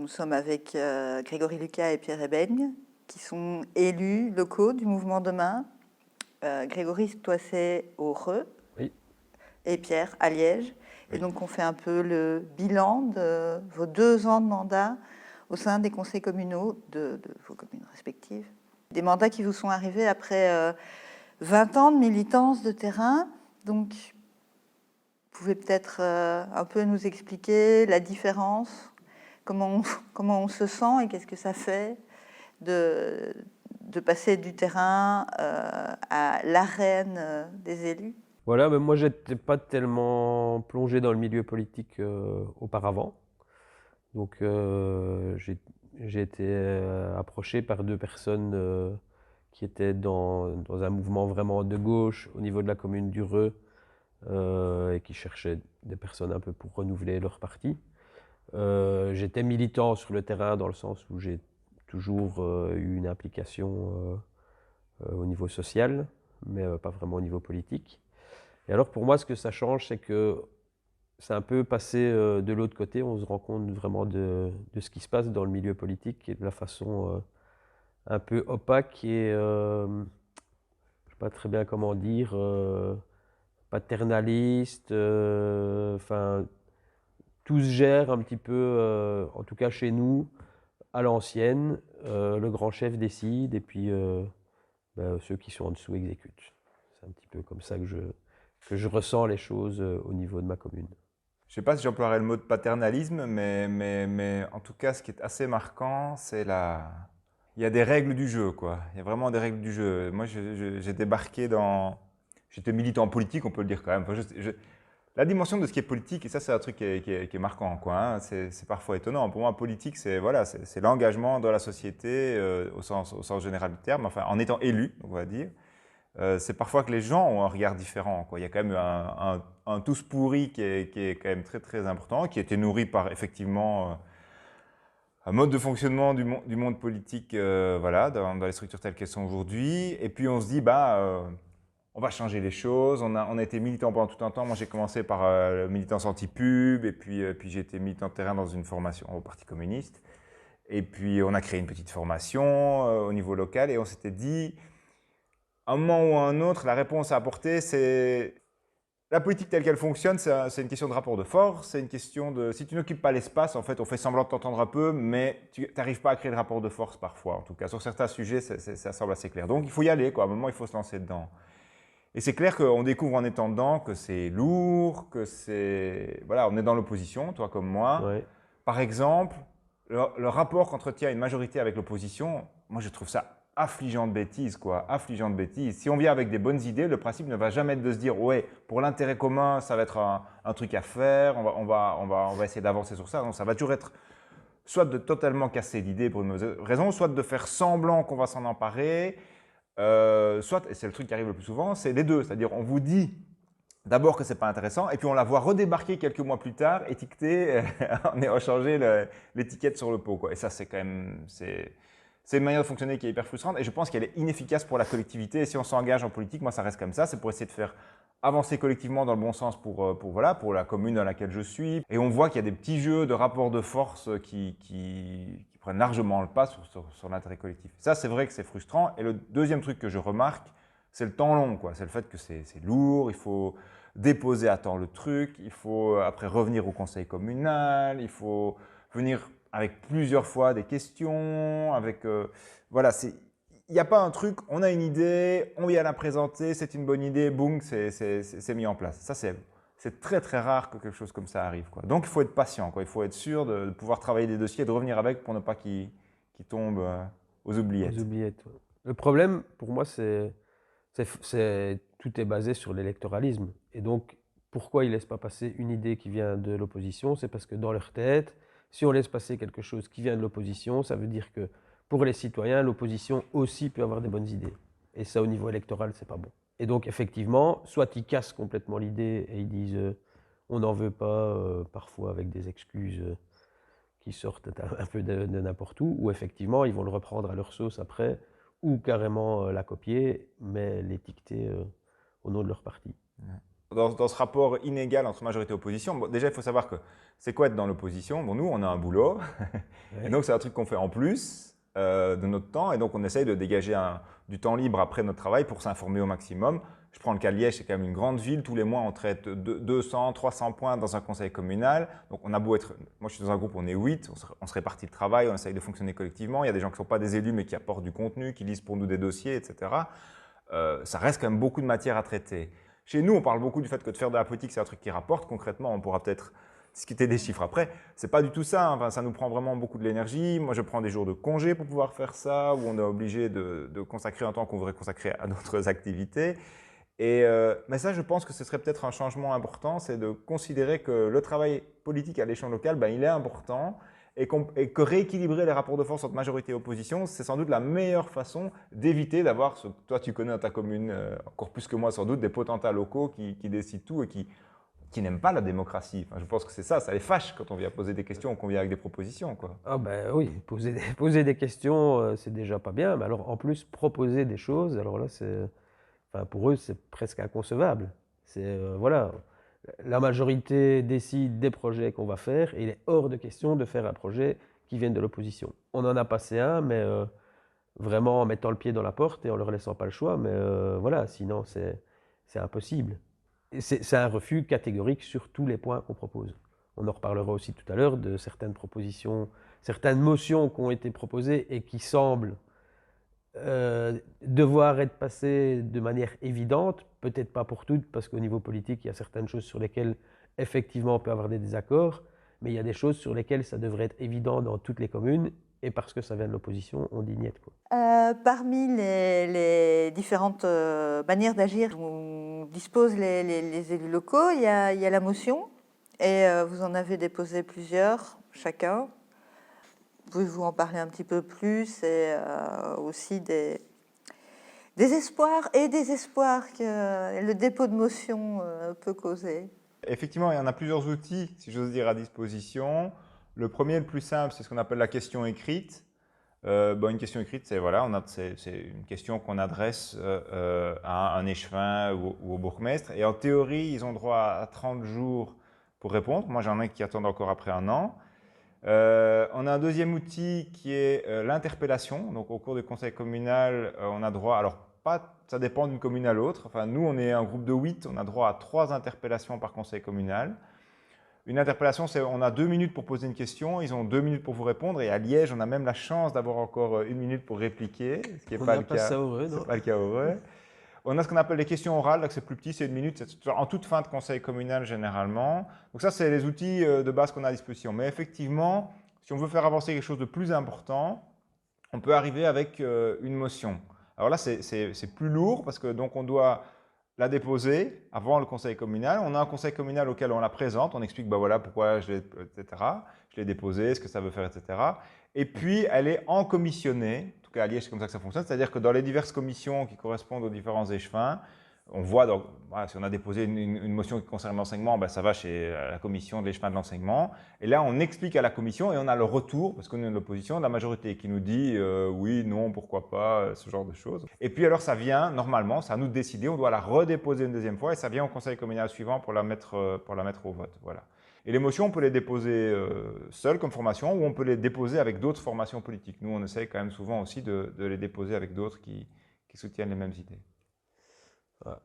Nous sommes avec Grégory Lucas et Pierre Ebeigne, qui sont élus locaux du mouvement Demain. Grégory, toi, c'est au Reux, Oui. Et Pierre, à Liège. Oui. Et donc, on fait un peu le bilan de vos 2 ans de mandat au sein des conseils communaux de vos communes respectives. Des mandats qui vous sont arrivés après 20 ans de militance de terrain. Donc, vous pouvez peut-être un peu nous expliquer la différence, comment on se sent et qu'est-ce que ça fait de passer du terrain à l'arène des élus. Voilà, mais moi j'étais pas tellement plongé dans le milieu politique auparavant. Donc j'ai été approché par 2 personnes qui étaient dans un mouvement vraiment de gauche au niveau de la commune du Reux et qui cherchaient des personnes un peu pour renouveler leur parti. J'étais militant sur le terrain dans le sens où j'ai toujours eu une implication au niveau social, mais pas vraiment au niveau politique. Et alors pour moi, ce que ça change, c'est que c'est un peu passé de l'autre côté. On se rend compte vraiment de ce qui se passe dans le milieu politique et de la façon un peu opaque et je ne sais pas très bien comment dire, paternaliste. Enfin, tout se gère un petit peu, en tout cas chez nous, à l'ancienne. Le grand chef décide et puis ceux qui sont en dessous exécutent. C'est un petit peu comme ça que je ressens les choses au niveau de ma commune. Je ne sais pas si j'emploierais le mot de paternalisme, mais en tout cas, ce qui est assez marquant, c'est la... Il y a des règles du jeu, quoi. Il y a vraiment des règles du jeu. Moi, j'ai débarqué dans... J'étais militant politique, on peut le dire quand même. Enfin, la dimension de ce qui est politique, et ça, c'est un truc qui est marquant, quoi, hein. C'est parfois étonnant. Pour moi, politique, c'est voilà, c'est l'engagement dans la société au sens général du terme, enfin, en étant élu, on va dire. C'est parfois que les gens ont un regard différent, quoi. Il y a quand même un tous pourri qui est quand même très très important, qui a été nourri par effectivement un mode de fonctionnement du monde politique, voilà, dans les structures telles qu'elles sont aujourd'hui. Et puis on se dit, on va changer les choses. On a été militant pendant tout un temps. Moi, j'ai commencé par militance anti-pub, et puis j'ai été militant de terrain dans une formation au Parti communiste. Et puis on a créé une petite formation au niveau local, et on s'était dit, à un moment ou à un autre, la réponse à apporter, c'est la politique telle qu'elle fonctionne, c'est une question de rapport de force, c'est une question de... Si tu n'occupes pas l'espace, en fait, on fait semblant de t'entendre un peu, mais tu n'arrives pas à créer de rapport de force parfois. En tout cas, sur certains sujets, ça semble assez clair. Donc, il faut y aller, quoi. À un moment, il faut se lancer dedans. Et c'est clair qu'on découvre en étant dedans que c'est lourd, que c'est... Voilà, on est dans l'opposition, toi comme moi. Ouais. Par exemple, le rapport qu'entretient une majorité avec l'opposition, moi, je trouve ça affligeant de bêtises, quoi, affligeant de bêtises. Si on vient avec des bonnes idées, le principe ne va jamais être de se dire, ouais, pour l'intérêt commun, ça va être un truc à faire, on va essayer d'avancer sur ça. Non, ça va toujours être soit de totalement casser l'idée pour une mauvaise raison, soit de faire semblant qu'on va s'en emparer, soit, et c'est le truc qui arrive le plus souvent, c'est les deux. C'est-à-dire, on vous dit d'abord que c'est pas intéressant, et puis on la voit redébarquer quelques mois plus tard, étiquetée, en ayant changé l'étiquette sur le pot, quoi. Et ça, c'est quand même... C'est une manière de fonctionner qui est hyper frustrante, et je pense qu'elle est inefficace pour la collectivité. Et si on s'engage en politique, moi ça reste comme ça, c'est pour essayer de faire avancer collectivement dans le bon sens pour la commune dans laquelle je suis. Et on voit qu'il y a des petits jeux de rapports de force qui prennent largement le pas sur l'intérêt collectif. Ça, c'est vrai que c'est frustrant. Et le deuxième truc que je remarque, c'est le temps long, quoi. C'est le fait que c'est lourd, il faut déposer à temps le truc, il faut après revenir au conseil communal, il faut venir avec plusieurs fois des questions, voilà, il n'y a pas un truc, on a une idée, on vient la présenter, c'est une bonne idée, boum, c'est mis en place. Ça, c'est très très rare que quelque chose comme ça arrive, quoi. Donc il faut être patient, quoi. Il faut être sûr de pouvoir travailler des dossiers et de revenir avec pour ne pas qu'ils tombent aux oubliettes. Aux oubliettes. Ouais. Le problème, pour moi, tout est basé sur l'électoralisme. Et donc, pourquoi ils ne laissent pas passer une idée qui vient de l'opposition? C'est parce que dans leur tête, si on laisse passer quelque chose qui vient de l'opposition, ça veut dire que pour les citoyens, l'opposition aussi peut avoir des bonnes idées. Et ça, au niveau électoral, c'est pas bon. Et donc, effectivement, soit ils cassent complètement l'idée et ils disent on n'en veut pas, parfois avec des excuses qui sortent un peu de n'importe où, ou effectivement, ils vont le reprendre à leur sauce après, ou carrément la copier, mais l'étiqueter au nom de leur parti. dans ce rapport inégal entre majorité et opposition, bon, déjà, il faut savoir que c'est quoi être dans l'opposition? Bon, nous, on a un boulot, et donc c'est un truc qu'on fait en plus de notre temps, et donc on essaye de dégager du temps libre après notre travail pour s'informer au maximum. Je prends le cas de Liège, c'est quand même une grande ville. Tous les mois, on traite 200, 300 points dans un conseil communal. Donc, on a beau être… Moi, je suis dans un groupe, on est 8, on se répartit le travail, on essaye de fonctionner collectivement. Il y a des gens qui ne sont pas des élus, mais qui apportent du contenu, qui lisent pour nous des dossiers, etc. Ça reste quand même beaucoup de matière à traiter. Chez nous, on parle beaucoup du fait que de faire de la politique, c'est un truc qui rapporte. Concrètement, on pourra peut-être discuter des chiffres après. C'est pas du tout ça. Enfin, ça nous prend vraiment beaucoup de l'énergie. Moi, je prends des jours de congé pour pouvoir faire ça, où on est obligé de consacrer un temps qu'on voudrait consacrer à d'autres activités. Mais ça, je pense que ce serait peut-être un changement important, c'est de considérer que le travail politique à l'échelon local, ben, il est important et que rééquilibrer les rapports de force entre majorité et opposition, c'est sans doute la meilleure façon d'éviter d'avoir, toi tu connais dans ta commune, encore plus que moi sans doute, des potentats locaux qui décident tout et qui n'aiment pas la démocratie. Enfin, je pense que c'est ça les fâche quand on vient poser des questions ou qu'on vient avec des propositions, quoi. Ah ben oui, poser des questions, c'est déjà pas bien, mais alors en plus proposer des choses, alors là enfin, pour eux c'est presque inconcevable. Voilà, la majorité décide des projets qu'on va faire et il est hors de question de faire un projet qui vienne de l'opposition. On en a passé un, mais vraiment en mettant le pied dans la porte et en leur laissant pas le choix, mais voilà, sinon c'est impossible. C'est un refus catégorique sur tous les points qu'on propose. On en reparlera aussi tout à l'heure de certaines propositions, certaines motions qui ont été proposées et qui semblent devoir être passées de manière évidente, peut-être pas pour toutes, parce qu'au niveau politique, il y a certaines choses sur lesquelles effectivement on peut avoir des désaccords, mais il y a des choses sur lesquelles ça devrait être évident dans toutes les communes, et parce que ça vient de l'opposition, on dit niet, quoi. Parmi les différentes manières d'agir dont disposent les élus locaux, il y a la motion, et vous en avez déposé plusieurs, chacun. Pouvez-vous en parler un petit peu plus, et aussi des espoirs et désespoirs que le dépôt de motion peut causer? Effectivement, il y en a plusieurs outils, si j'ose dire, à disposition. Le premier, le plus simple, c'est ce qu'on appelle la question écrite. Une question écrite, c'est voilà, c'est une question qu'on adresse à un échevin ou au bourgmestre. Et en théorie, ils ont droit à 30 jours pour répondre. Moi, j'en ai qui attendent encore après un an. On a un deuxième outil qui est l'interpellation. Donc, au cours du conseil communal, on a droit, alors ça dépend d'une commune à l'autre. Enfin, nous, on est un groupe de 8, on a droit à 3 interpellations par conseil communal. Une interpellation, c'est on a 2 minutes pour poser une question, ils ont 2 minutes pour vous répondre, et à Liège, on a même la chance d'avoir encore 1 minute pour répliquer, ce qui n'est pas le cas. C'est pas le cas heureux. On a ce qu'on appelle les questions orales, là, c'est plus petit, c'est 1 minute, c'est en toute fin de conseil communal généralement. Donc ça, c'est les outils de base qu'on a à disposition. Mais effectivement, si on veut faire avancer quelque chose de plus important, on peut arriver avec une motion. Alors là, c'est plus lourd parce que donc on doit la déposer avant le conseil communal. On a un conseil communal auquel on la présente, on explique bah voilà pourquoi je l'ai déposée, ce que ça veut faire, etc. Et puis elle est encommissionnée. En tout cas à Liège, c'est comme ça que ça fonctionne, c'est-à-dire que dans les diverses commissions qui correspondent aux différents échevins, on voit, donc, voilà, si on a déposé une motion qui concerne l'enseignement, ben ça va chez la commission de l'échevin de l'enseignement. Et là, on explique à la commission et on a le retour, parce qu'on est de l'opposition, de la majorité qui nous dit oui, non, pourquoi pas, ce genre de choses. Et puis alors, ça vient, normalement, c'est à nous de décider, on doit la redéposer une deuxième fois et ça vient au conseil communal suivant pour la mettre au vote. Voilà. Et les motions, on peut les déposer seules comme formation ou on peut les déposer avec d'autres formations politiques. Nous, on essaye quand même souvent aussi de les déposer avec d'autres qui soutiennent les mêmes idées.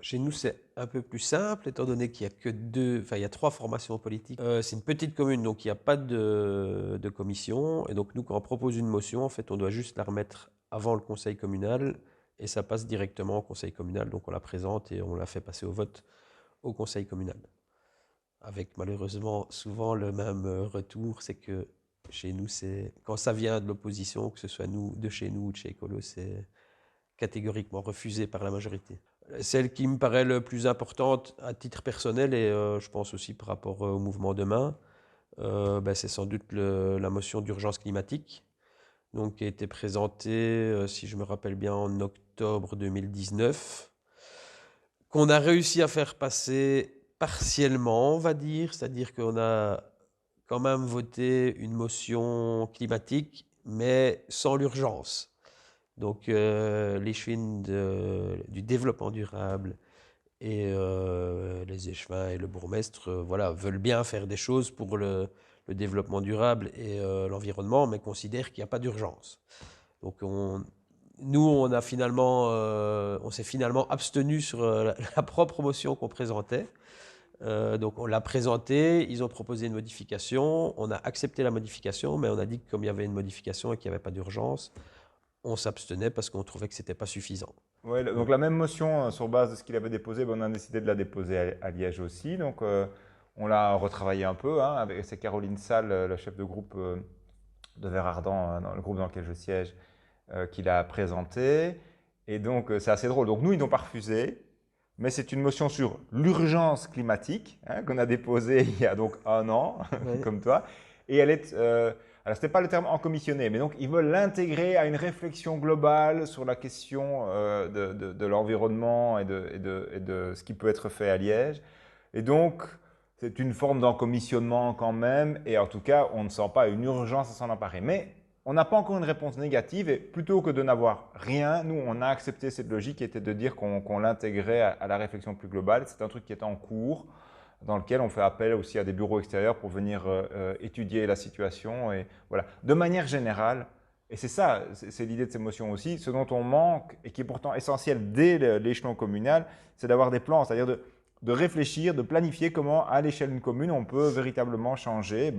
Chez nous, c'est un peu plus simple, étant donné qu'il y a 3 formations politiques. C'est une petite commune, donc il n'y a pas de commission. Et donc nous, quand on propose une motion, en fait, on doit juste la remettre avant le conseil communal et ça passe directement au conseil communal. Donc on la présente et on la fait passer au vote au conseil communal. Avec malheureusement souvent le même retour, c'est que chez nous, quand ça vient de l'opposition, que ce soit de chez nous ou de chez Écolo, c'est catégoriquement refusé par la majorité. Celle qui me paraît le plus importante à titre personnel et je pense aussi par rapport au mouvement Demain, c'est sans doute la motion d'urgence climatique, donc, qui a été présentée, si je me rappelle bien, en octobre 2019, qu'on a réussi à faire passer partiellement, on va dire, c'est-à-dire qu'on a quand même voté une motion climatique, mais sans l'urgence. Donc, l'échevine du développement durable Et les échevins et le bourgmestre voilà, veulent bien faire des choses pour le développement durable et l'environnement, mais considèrent qu'il n'y a pas d'urgence. Donc nous, on s'est finalement abstenu sur la propre motion qu'on présentait. Donc on l'a présentée, ils ont proposé une modification, on a accepté la modification, mais on a dit que comme il y avait une modification et qu'il n'y avait pas d'urgence, on s'abstenait parce qu'on trouvait que ce n'était pas suffisant. Ouais, donc la même motion sur base de ce qu'il avait déposé, ben, on a décidé de la déposer à Liège aussi. Donc on l'a retravaillé un peu. Hein, c'est Caroline Salle, la chef de groupe de Vert-Ardent, dans le groupe dans lequel je siège, qui l'a présenté. Et donc c'est assez drôle. Donc nous, ils n'ont pas refusé. Mais c'est une motion sur l'urgence climatique hein, qu'on a déposée il y a donc 1 an, Ouais. comme toi. Et elle est, alors c'était pas le terme en commissionné, mais donc ils veulent l'intégrer à une réflexion globale sur la question de l'environnement et de ce qui peut être fait à Liège. Et donc c'est une forme d'encommissionnement quand même, et en tout cas on ne sent pas une urgence à s'en emparer. Mais on n'a pas encore une réponse négative et plutôt que de n'avoir rien, nous, on a accepté cette logique qui était de dire qu'on l'intégrait à la réflexion plus globale. C'est un truc qui est en cours, dans lequel on fait appel aussi à des bureaux extérieurs pour venir étudier la situation. Et voilà. De manière générale, et c'est ça, c'est l'idée de ces motions aussi, ce dont on manque et qui est pourtant essentiel dès l'échelon communal, c'est d'avoir des plans, c'est-à-dire de réfléchir, de planifier comment, à l'échelle d'une commune, on peut véritablement changer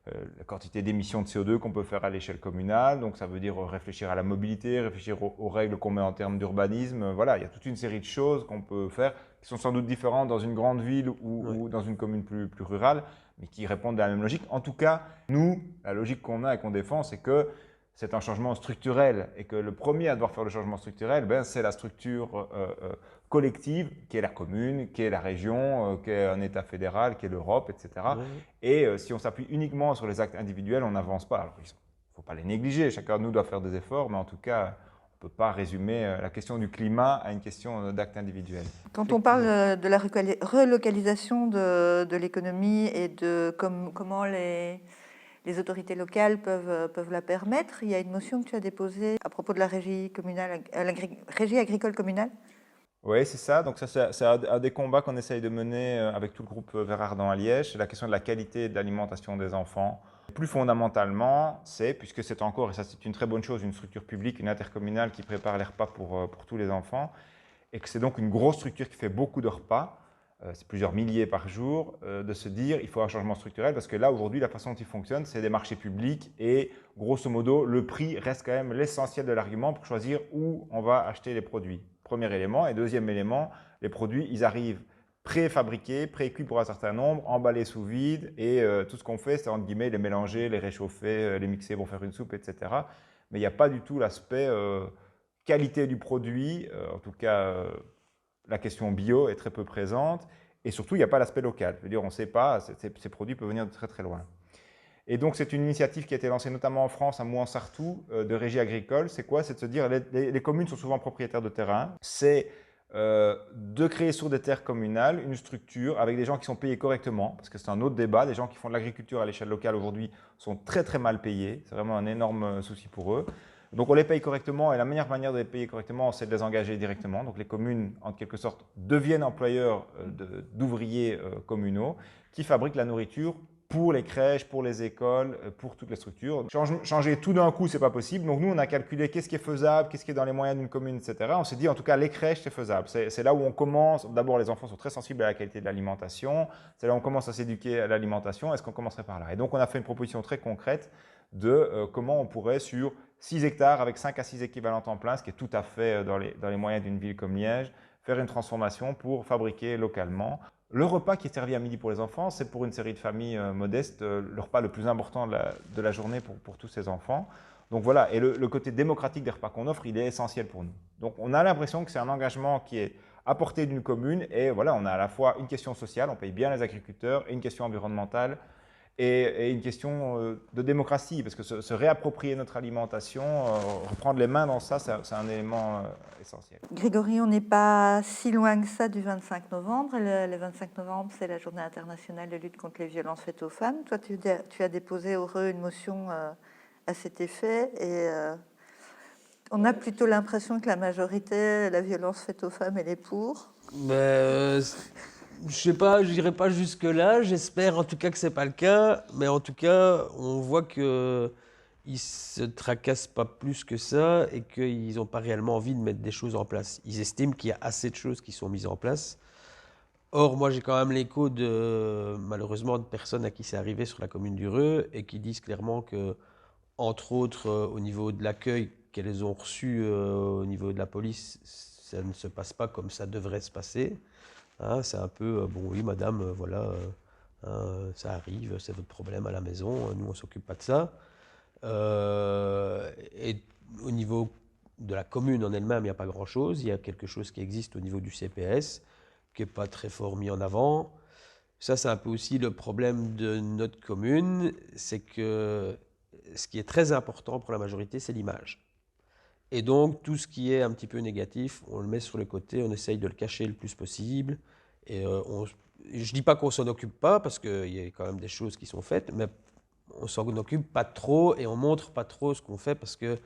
la quantité d'émissions de CO2 qu'on peut faire à l'échelle communale. Donc ça veut dire réfléchir à la mobilité, réfléchir aux règles qu'on met en termes d'urbanisme. Voilà, il y a toute une série de choses qu'on peut faire qui sont sans doute différentes dans une grande ville ou dans une commune plus rurale, mais qui répondent à la même logique. En tout cas, nous, la logique qu'on a et qu'on défend, c'est que c'est un changement structurel et que le premier à devoir faire le changement structurel, c'est la structure collective qui est la commune, qui est la région, qui est un État fédéral, qui est l'Europe, etc. Ouais. Et si on s'appuie uniquement sur les actes individuels, on n'avance pas. Alors, il ne faut pas les négliger, chacun de nous doit faire des efforts, mais en tout cas, on ne peut pas résumer la question du climat à une question d'actes individuels. Quand on parle de la relocalisation de l'économie et de comment les autorités locales peuvent la permettre, il y a une motion que tu as déposée à propos de la régie communale, régie agricole communale. Oui, c'est ça. Donc ça, c'est un des combats qu'on essaye de mener avec tout le groupe Vert-Ardent à Liège. C'est la question de la qualité de l'alimentation des enfants. Plus fondamentalement, puisque c'est encore, et ça c'est une très bonne chose, une structure publique, une intercommunale qui prépare les repas pour tous les enfants, et que c'est donc une grosse structure qui fait beaucoup de repas, c'est plusieurs milliers par jour, de se dire il faut un changement structurel, parce que là aujourd'hui la façon dont il fonctionne, c'est des marchés publics, et grosso modo le prix reste quand même l'essentiel de l'argument pour choisir où on va acheter les produits. Premier élément. Et deuxième élément, les produits, ils arrivent préfabriqués, précuits pour un certain nombre, emballés sous vide, et tout ce qu'on fait, c'est entre guillemets les mélanger, les réchauffer, les mixer pour faire une soupe, etc. Mais il n'y a pas du tout l'aspect qualité du produit, en tout cas la question bio est très peu présente, et surtout il n'y a pas l'aspect local. Je veux dire, on ne sait pas, ces produits peuvent venir de très très loin. Et donc, c'est une initiative qui a été lancée notamment en France, à Mouansartou, de régie agricole. C'est quoi? C'est de se dire, les communes sont souvent propriétaires de terrain. C'est de créer sur des terres communales une structure avec des gens qui sont payés correctement, parce que c'est un autre débat. Les gens qui font de l'agriculture à l'échelle locale aujourd'hui sont très très mal payés. C'est vraiment un énorme souci pour eux. Donc on les paye correctement et la meilleure manière de les payer correctement, c'est de les engager directement. Donc les communes, en quelque sorte, deviennent employeurs d'ouvriers communaux qui fabriquent la nourriture pour les crèches, pour les écoles, pour toutes les structures. Changer tout d'un coup, c'est pas possible. Donc nous, on a calculé qu'est-ce qui est faisable, qu'est-ce qui est dans les moyens d'une commune, etc. On s'est dit, en tout cas, les crèches, c'est faisable. C'est là où on commence. D'abord, les enfants sont très sensibles à la qualité de l'alimentation. C'est là où on commence à s'éduquer à l'alimentation. Est-ce qu'on commencerait par là? Et donc, on a fait une proposition très concrète de comment on pourrait, sur 6 hectares, avec 5 à 6 équivalents temps plein, ce qui est tout à fait dans les moyens d'une ville comme Liège, faire une transformation pour fabriquer localement. Le repas qui est servi à midi pour les enfants, c'est pour une série de familles modestes le repas le plus important de la journée pour tous ces enfants. Donc voilà, et le côté démocratique des repas qu'on offre, il est essentiel pour nous. Donc on a l'impression que c'est un engagement qui est à portée d'une commune, et voilà, on a à la fois une question sociale, on paye bien les agriculteurs, et une question environnementale, et une question de démocratie, parce que se réapproprier notre alimentation, reprendre les mains dans ça, c'est un élément essentiel. Grégory, on n'est pas si loin que ça du 25 novembre. Le 25 novembre, c'est la journée internationale de lutte contre les violences faites aux femmes. Toi, tu as déposé au RE une motion à cet effet. Et On a plutôt l'impression que la majorité, la violence faite aux femmes, elle est pour. Mais, je sais pas, je dirais pas jusque-là. J'espère en tout cas que c'est pas le cas. Mais en tout cas, on voit que ils se tracassent pas plus que ça et qu'ils n'ont pas réellement envie de mettre des choses en place. Ils estiment qu'il y a assez de choses qui sont mises en place. Or, moi, j'ai quand même l'écho de, malheureusement, de personnes à qui c'est arrivé sur la commune d'Ureux et qui disent clairement que, entre autres, au niveau de l'accueil qu'elles ont reçu au niveau de la police, ça ne se passe pas comme ça devrait se passer. Hein, c'est un peu, bon, oui, madame, voilà, ça arrive, c'est votre problème à la maison, nous, on ne s'occupe pas de ça. Et au niveau de la commune en elle-même, il n'y a pas grand-chose. Il y a quelque chose qui existe au niveau du CPS, qui n'est pas très fort mis en avant. Ça, c'est un peu aussi le problème de notre commune, c'est que ce qui est très important pour la majorité, c'est l'image. Et donc, tout ce qui est un petit peu négatif, on le met sur le côté, on essaye de le cacher le plus possible. Et je ne dis pas qu'on ne s'en occupe pas, parce qu'il y a quand même des choses qui sont faites, mais on ne s'en occupe pas trop et on ne montre pas trop ce qu'on fait, parce que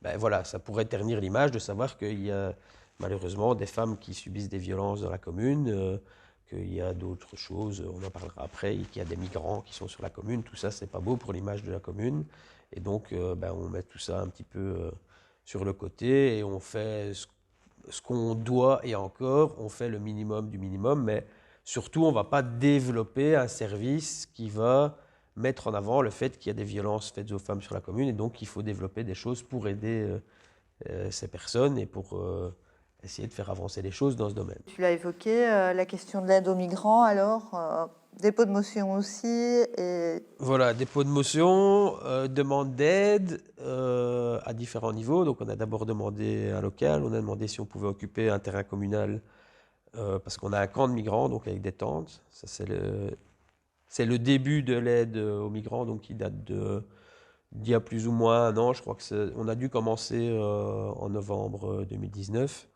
ben voilà, ça pourrait ternir l'image de savoir qu'il y a malheureusement des femmes qui subissent des violences dans la commune, qu'il y a d'autres choses, on en parlera après, qu'il y a des migrants qui sont sur la commune. Tout ça, c'est pas beau pour l'image de la commune. Et donc, ben, on met tout ça un petit peu sur le côté et on fait ce qu'on doit, et encore, on fait le minimum du minimum, mais surtout, on ne va pas développer un service qui va mettre en avant le fait qu'il y a des violences faites aux femmes sur la commune, et donc il faut développer des choses pour aider ces personnes et pour essayer de faire avancer les choses dans ce domaine. Tu l'as évoqué, la question de l'aide aux migrants, alors, dépôt de motion aussi, et Voilà, dépôt de motion, demande d'aide à différents niveaux. Donc on a d'abord demandé un local, on a demandé si on pouvait occuper un terrain communal parce qu'on a un camp de migrants, donc avec des tentes. Ça, c'est le début de l'aide aux migrants, donc qui date d'il y a plus ou moins un an. Je crois on a dû commencer en novembre 2019.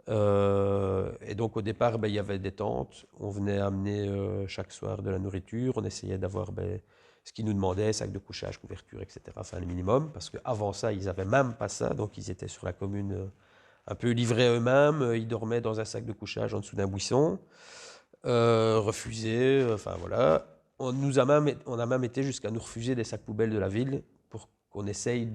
Et donc au départ, ben, il y avait des tentes. On venait amener chaque soir de la nourriture. On essayait d'avoir ce qu'ils nous demandaient, sacs de couchage, couverture, etc. Enfin, le minimum, parce qu'avant ça, ils n'avaient même pas ça. Donc ils étaient sur la commune un peu livrés eux-mêmes. Ils dormaient dans un sac de couchage en dessous d'un buisson. Refusés, enfin voilà. On a même été jusqu'à nous refuser des sacs poubelles de la ville pour qu'on essaye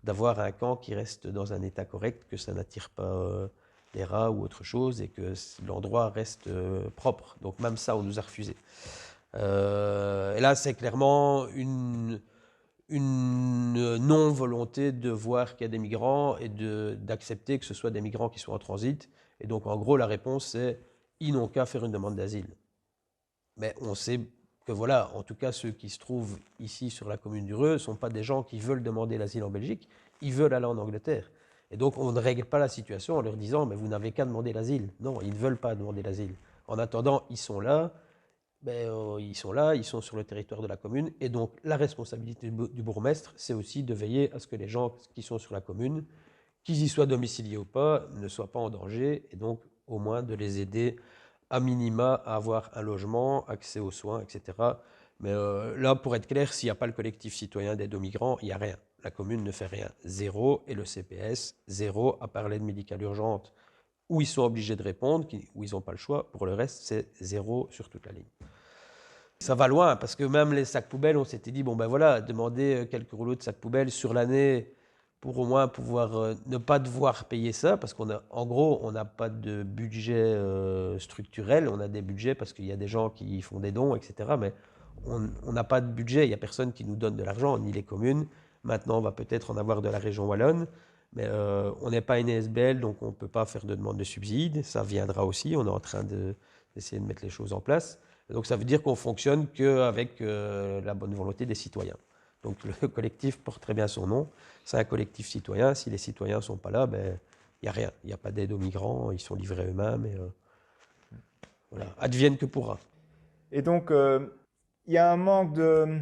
d'avoir un camp qui reste dans un état correct, que ça n'attire pas les rats ou autre chose, et que l'endroit reste propre. Donc même ça, on nous a refusé. Et là, c'est clairement une non-volonté de voir qu'il y a des migrants et d'accepter que ce soit des migrants qui soient en transit. Et donc, en gros, la réponse, c'est ils n'ont qu'à faire une demande d'asile. Mais on sait que, voilà, en tout cas, ceux qui se trouvent ici sur la commune d'Ureux ne sont pas des gens qui veulent demander l'asile en Belgique, ils veulent aller en Angleterre. Et donc, on ne règle pas la situation en leur disant « mais vous n'avez qu'à demander l'asile ». Non, ils ne veulent pas demander l'asile. En attendant, ils sont là, ils sont sur le territoire de la commune, et donc la responsabilité du bourgmestre, c'est aussi de veiller à ce que les gens qui sont sur la commune, qu'ils y soient domiciliés ou pas, ne soient pas en danger, et donc au moins de les aider à minima à avoir un logement, accès aux soins, etc. Mais là, pour être clair, s'il n'y a pas le collectif citoyen d'aide aux migrants, il n'y a rien. La commune ne fait rien. Zéro, et le CPS, zéro, à part l'aide médicale urgente, où ils sont obligés de répondre, où ils n'ont pas le choix. Pour le reste, c'est zéro sur toute la ligne. Ça va loin, parce que même les sacs poubelles, on s'était dit, bon ben voilà, demander quelques rouleaux de sacs poubelles sur l'année pour au moins pouvoir ne pas devoir payer ça, parce qu'en gros, on n'a pas de budget structurel, on a des budgets parce qu'il y a des gens qui font des dons, etc. Mais on n'a pas de budget, il n'y a personne qui nous donne de l'argent, ni les communes. Maintenant, on va peut-être en avoir de la région wallonne, mais on n'est pas une SBL, donc on ne peut pas faire de demande de subsides. Ça viendra aussi, on est en train d'essayer de mettre les choses en place. Donc ça veut dire qu'on fonctionne qu'avec la bonne volonté des citoyens. Donc le collectif porte très bien son nom. C'est un collectif citoyen. Si les citoyens ne sont pas là, il n'y a rien. Il n'y a pas d'aide aux migrants. Ils sont livrés eux-mêmes. Et voilà, advienne que pourra. Et donc, il y a un manque de...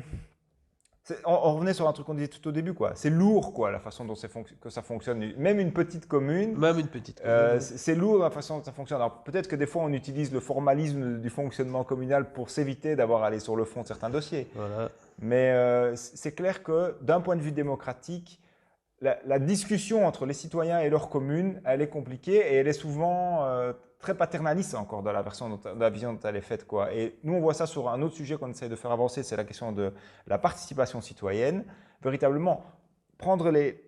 On revenait sur un truc qu'on disait tout au début, quoi. C'est lourd, quoi, la façon dont que ça fonctionne. Même une petite commune. Même une petite commune. C'est lourd la façon dont ça fonctionne. Alors peut-être que des fois on utilise le formalisme du fonctionnement communal pour s'éviter d'avoir à aller sur le fond de certains dossiers. Voilà. Mais c'est clair que d'un point de vue démocratique, la discussion entre les citoyens et leur commune, elle est compliquée et elle est souvent très paternaliste encore dans la dans la vision dont elle est faite, quoi. Et nous, on voit ça sur un autre sujet qu'on essaie de faire avancer, c'est la question de la participation citoyenne. Véritablement, prendre les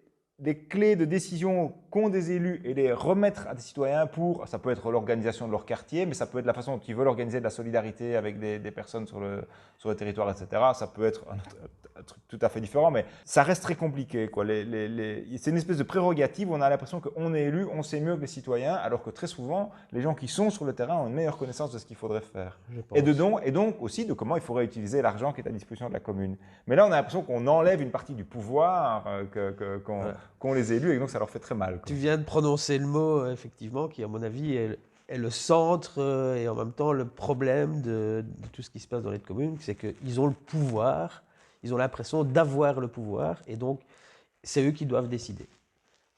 clés de décision qu'ont des élus et les remettre à des citoyens ça peut être l'organisation de leur quartier, mais ça peut être la façon dont ils veulent organiser de la solidarité avec des personnes sur le territoire, etc. Ça peut être un truc tout à fait différent, mais ça reste très compliqué, quoi. C'est une espèce de prérogative où on a l'impression qu'on est élu, on sait mieux que les citoyens, alors que très souvent, les gens qui sont sur le terrain ont une meilleure connaissance de ce qu'il faudrait faire. Et donc aussi de comment il faudrait utiliser l'argent qui est à disposition de la commune. Mais là, on a l'impression qu'on enlève une partie du pouvoir qu'ont les élus, et donc ça leur fait très mal, quoi. Tu viens de prononcer le mot, effectivement, qui, à mon avis, est le centre et en même temps le problème de tout ce qui se passe dans les communes, c'est qu'ils ont le pouvoir, ils ont l'impression d'avoir le pouvoir, et donc c'est eux qui doivent décider.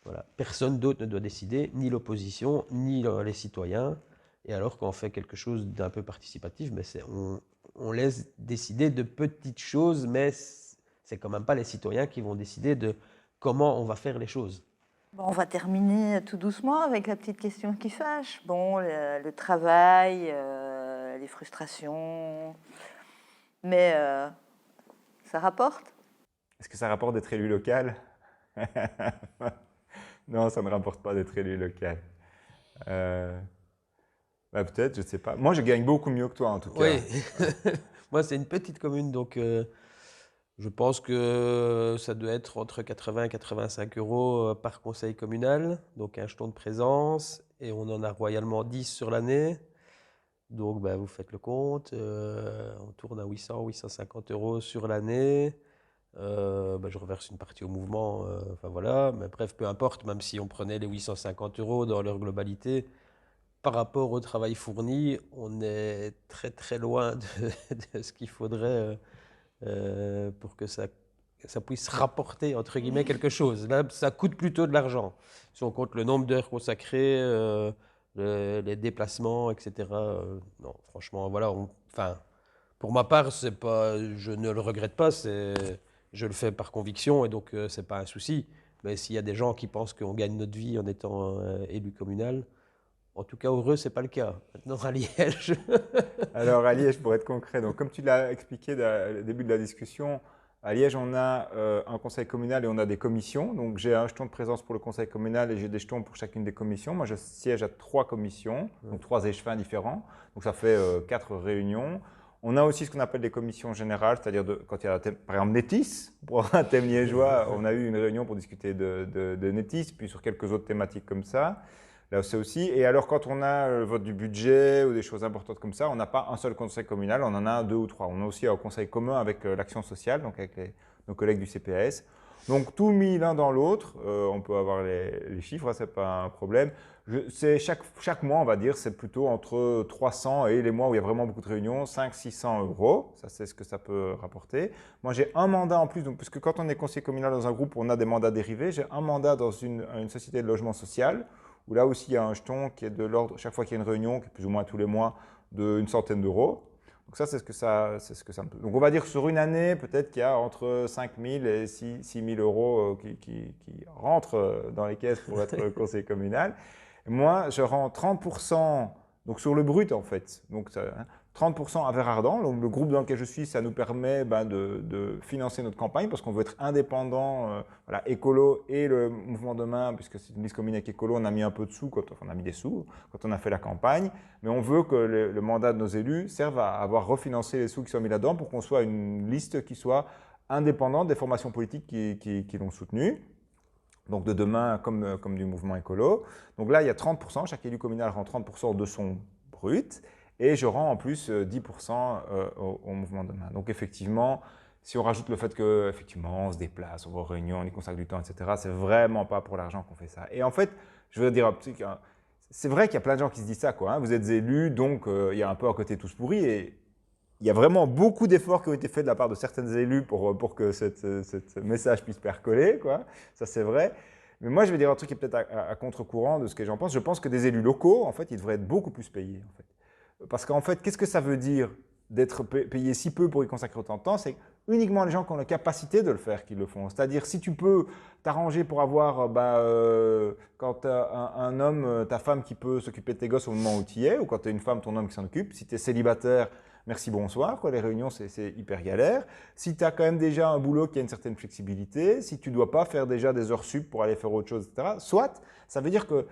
Voilà. Personne d'autre ne doit décider, ni l'opposition, ni les citoyens. Et alors qu'on fait quelque chose d'un peu participatif, mais on laisse décider de petites choses, mais c'est quand même pas les citoyens qui vont décider de comment on va faire les choses. Bon, on va terminer tout doucement avec la petite question qui fâche. Bon, le travail, les frustrations, mais ça rapporte? Est-ce que ça rapporte d'être élu local? Non, ça ne rapporte pas d'être élu local. Peut-être, je ne sais pas. Moi, je gagne beaucoup mieux que toi, en tout cas. Oui, moi, c'est une petite commune, donc je pense que ça doit être entre 80 et 85 euros par conseil communal, donc un jeton de présence, et on en a royalement 10 sur l'année. Donc, vous faites le compte, on tourne à 800, 850 euros sur l'année. Je reverse une partie au mouvement, enfin voilà, mais bref, peu importe, même si on prenait les 850 euros dans leur globalité, par rapport au travail fourni, on est très très loin de ce qu'il faudrait pour que ça puisse rapporter, entre guillemets, quelque chose. Là, ça coûte plutôt de l'argent. Si on compte le nombre d'heures consacrées, les déplacements, etc. Non, franchement, voilà. Pour ma part, je ne le regrette pas. Je le fais par conviction et donc c'est pas un souci. Mais s'il y a des gens qui pensent qu'on gagne notre vie en étant élu communal, en tout cas, heureux, ce n'est pas le cas. Maintenant, à Liège. Alors, à Liège, pour être concret, donc, comme tu l'as expliqué au début de la discussion, à Liège, on a un conseil communal et on a des commissions. Donc, j'ai un jeton de présence pour le conseil communal et j'ai des jetons pour chacune des commissions. Moi, je siège à 3 commissions, donc 3 échevins différents. Donc, ça fait 4 réunions. On a aussi ce qu'on appelle des commissions générales, c'est-à-dire quand il y a, par exemple, Netis, pour un thème liégeois, on a eu une réunion pour discuter de Netis, puis sur quelques autres thématiques comme ça. Là, c'est aussi. Et alors, quand on a le vote du budget ou des choses importantes comme ça, on n'a pas un seul conseil communal, on en a 2 ou 3. On a aussi un conseil commun avec l'action sociale, donc avec nos collègues du CPAS. Donc, tout mis l'un dans l'autre, on peut avoir les chiffres, ce n'est pas un problème. Chaque mois, on va dire, c'est plutôt entre 300 et les mois où il y a vraiment beaucoup de réunions, 500-600 euros. Ça, c'est ce que ça peut rapporter. Moi, j'ai un mandat en plus, donc, puisque quand on est conseiller communal dans un groupe, on a des mandats dérivés. J'ai un mandat dans une société de logement social, où là aussi, il y a un jeton qui est de l'ordre, chaque fois qu'il y a une réunion, qui est plus ou moins tous les mois, d'une centaine d'euros. Donc ça, c'est ce que ça me peut. Donc on va dire que sur une année, peut-être qu'il y a entre 5 000 et 6 000 euros qui rentrent dans les caisses pour être conseiller communal. Et moi, je rends 30%, donc sur le brut en fait, donc 30% à Vert-Ardent. Donc le groupe dans lequel je suis, ça nous permet de financer notre campagne parce qu'on veut être indépendant, écolo et le mouvement Demain, puisque c'est une liste commune avec écolo, on a mis un peu de sous, on a mis des sous quand on a fait la campagne, mais on veut que le mandat de nos élus serve à avoir refinancé les sous qui sont mis là-dedans pour qu'on soit une liste qui soit indépendante des formations politiques qui l'ont soutenue. Donc de Demain comme du mouvement écolo. Donc là, il y a 30%, chaque élu communal rend 30% de son brut. Et je rends en plus 10% au mouvement Demain. Donc effectivement, si on rajoute le fait qu'effectivement on se déplace, on va aux réunions, on y consacre du temps, etc., c'est vraiment pas pour l'argent qu'on fait ça. Et en fait, je veux dire, c'est vrai qu'il y a plein de gens qui se disent ça, quoi, hein. Vous êtes élus, donc il y a un peu un côté tous pourris. Et il y a vraiment beaucoup d'efforts qui ont été faits de la part de certains élus pour que ce message puisse percoler, quoi. Ça, c'est vrai. Mais moi, je vais dire un truc qui est peut-être à contre-courant de ce que j'en pense. Je pense que des élus locaux, en fait, ils devraient être beaucoup plus payés, en fait. Parce qu'en fait, qu'est-ce que ça veut dire d'être payé si peu pour y consacrer autant de temps? C'est uniquement les gens qui ont la capacité de le faire qui le font. C'est-à-dire, si tu peux t'arranger pour avoir, quand tu as un homme, ta femme qui peut s'occuper de tes gosses au moment où tu y es, ou quand tu es une femme, ton homme qui s'en occupe. Si tu es célibataire, merci, bonsoir. Quoi. Les réunions, c'est hyper galère. Si tu as quand même déjà un boulot qui a une certaine flexibilité, si tu ne dois pas faire déjà des heures sup pour aller faire autre chose, etc., soit, ça veut dire que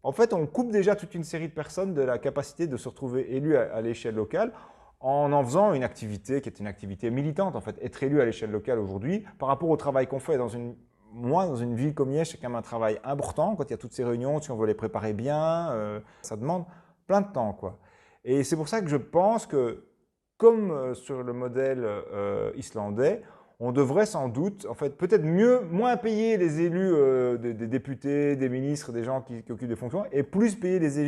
en fait, on coupe déjà toute une série de personnes de la capacité de se retrouver élu à l'échelle locale en faisant une activité qui est une activité militante. En fait, être élu à l'échelle locale aujourd'hui, par rapport au travail qu'on fait moi, dans une ville comme Liège, c'est quand même un travail important. Quand il y a toutes ces réunions, si on veut les préparer bien, ça demande plein de temps, quoi. Et c'est pour ça que je pense que, comme sur le modèle islandais, on devrait sans doute, en fait, peut-être moins payer les élus, des députés, des ministres, des gens qui occupent des fonctions, et plus payer les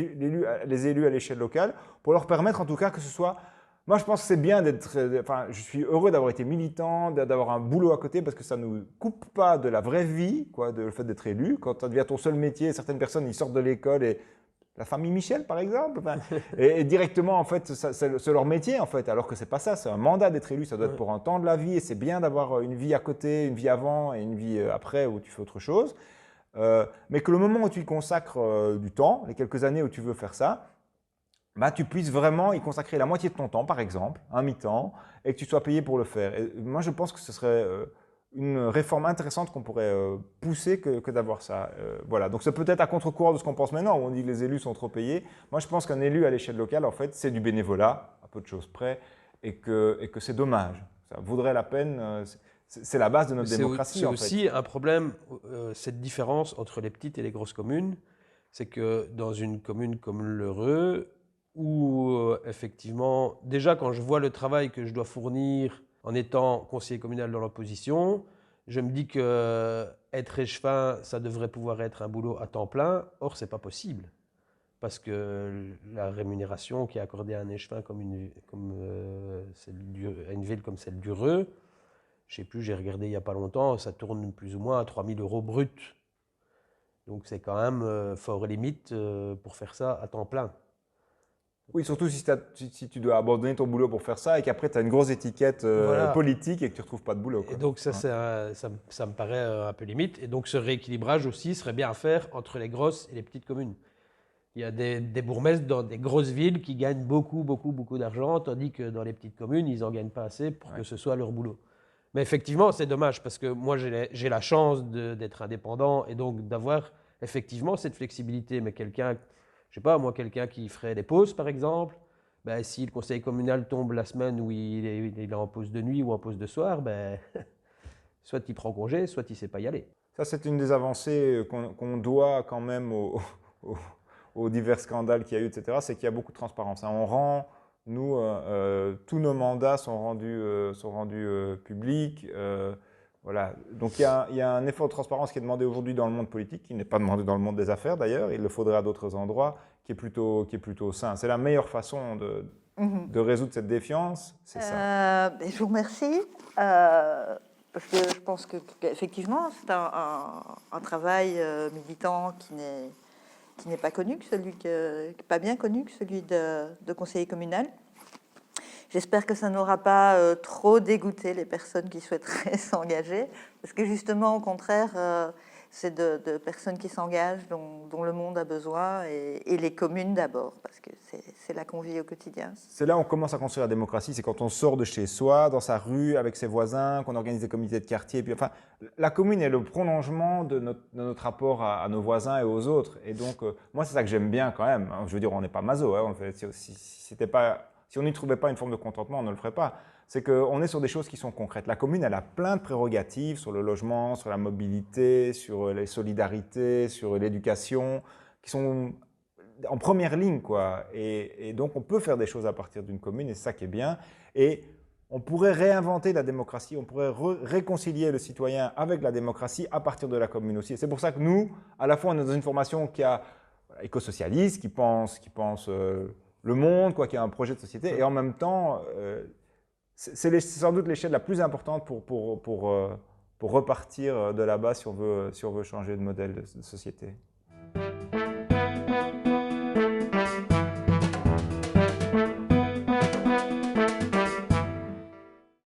élus à l'échelle locale, pour leur permettre en tout cas que ce soit... Moi, je pense que c'est bien je suis heureux d'avoir été militant, d'avoir un boulot à côté, parce que ça ne nous coupe pas de la vraie vie, quoi, le fait d'être élu. Quand ça devient ton seul métier, certaines personnes, ils sortent de l'école et... La famille Michel, par exemple, et directement, en fait, c'est leur métier, en fait, alors que c'est pas ça, c'est un mandat d'être élu, ça doit être pour un temps de la vie, et c'est bien d'avoir une vie à côté, une vie avant et une vie après où tu fais autre chose. Mais que le moment où tu y consacres du temps, les quelques années où tu veux faire ça, tu puisses vraiment y consacrer la moitié de ton temps, par exemple, un mi-temps, et que tu sois payé pour le faire. Et moi, je pense que ce serait une réforme intéressante qu'on pourrait pousser que d'avoir ça. Voilà. Donc, c'est peut-être à contre-courant de ce qu'on pense maintenant, où on dit que les élus sont trop payés. Moi, je pense qu'un élu à l'échelle locale, en fait, c'est du bénévolat, à peu de choses près, et que c'est dommage. Ça vaudrait la peine. C'est la base de notre démocratie, en fait. C'est aussi un problème, cette différence entre les petites et les grosses communes. C'est que dans une commune comme l'Heureux, où effectivement, déjà quand je vois le travail que je dois fournir en étant conseiller communal dans l'opposition, je me dis que être échevin, ça devrait pouvoir être un boulot à temps plein. Or, c'est pas possible. Parce que la rémunération qui est accordée à un échevin à une ville comme celle d'Heureux, je sais plus, j'ai regardé il n'y a pas longtemps, ça tourne plus ou moins à 3 000 € brut. Donc c'est quand même fort limite pour faire ça à temps plein. Oui, surtout si tu dois abandonner ton boulot pour faire ça et qu'après tu as une grosse étiquette politique et que tu ne retrouves pas de boulot, quoi. Et donc ça me paraît un peu limite. Et donc ce rééquilibrage aussi serait bien à faire entre les grosses et les petites communes. Il y a des bourgmestres dans des grosses villes qui gagnent beaucoup d'argent, tandis que dans les petites communes, ils n'en gagnent pas assez pour que ce soit leur boulot. Mais effectivement, c'est dommage parce que moi, j'ai la chance d'être indépendant et donc d'avoir effectivement cette flexibilité. Mais quelqu'un, je sais pas, moi, quelqu'un qui ferait des pauses, par exemple, si le conseil communal tombe la semaine où il est en pause de nuit ou en pause de soir, soit il prend congé, soit il ne sait pas y aller. Ça, c'est une des avancées qu'on doit quand même aux divers scandales qu'il y a eu, etc. C'est qu'il y a beaucoup de transparence. On rend... Nous, tous nos mandats sont rendus publics. Voilà. Donc il y a un effort de transparence qui est demandé aujourd'hui dans le monde politique, qui n'est pas demandé dans le monde des affaires d'ailleurs. Il le faudrait à d'autres endroits, qui est plutôt sain. C'est la meilleure façon de résoudre cette défiance, c'est ça. Je vous remercie. Parce que je pense qu'effectivement, c'est un travail militant qui n'est pas connu, pas bien connu que celui de conseiller communal. J'espère que ça n'aura pas trop dégoûté les personnes qui souhaiteraient s'engager, parce que justement, au contraire, c'est de personnes qui s'engagent, dont le monde a besoin, et les communes d'abord, parce que c'est là qu'on vit au quotidien. C'est là où on commence à construire la démocratie, c'est quand on sort de chez soi, dans sa rue, avec ses voisins, qu'on organise des comités de quartier. Puis, enfin, la commune est le prolongement de notre rapport à nos voisins et aux autres. Et donc, moi, c'est ça que j'aime bien quand même. Je veux dire, on n'est pas maso. Hein, si on n'y trouvait pas une forme de contentement, on ne le ferait pas. C'est qu'on est sur des choses qui sont concrètes. La commune, elle a plein de prérogatives sur le logement, sur la mobilité, sur les solidarités, sur l'éducation, qui sont en première ligne, quoi. Et donc, on peut faire des choses à partir d'une commune, et c'est ça qui est bien. Et on pourrait réinventer la démocratie, on pourrait réconcilier le citoyen avec la démocratie à partir de la commune aussi. Et c'est pour ça que nous, à la fois, on est dans une formation qui a éco-socialiste, qui pense le monde, quoi, qui a un projet de société, et en même temps, c'est sans doute l'échelle la plus importante pour repartir de là-bas si on veut changer de modèle de société.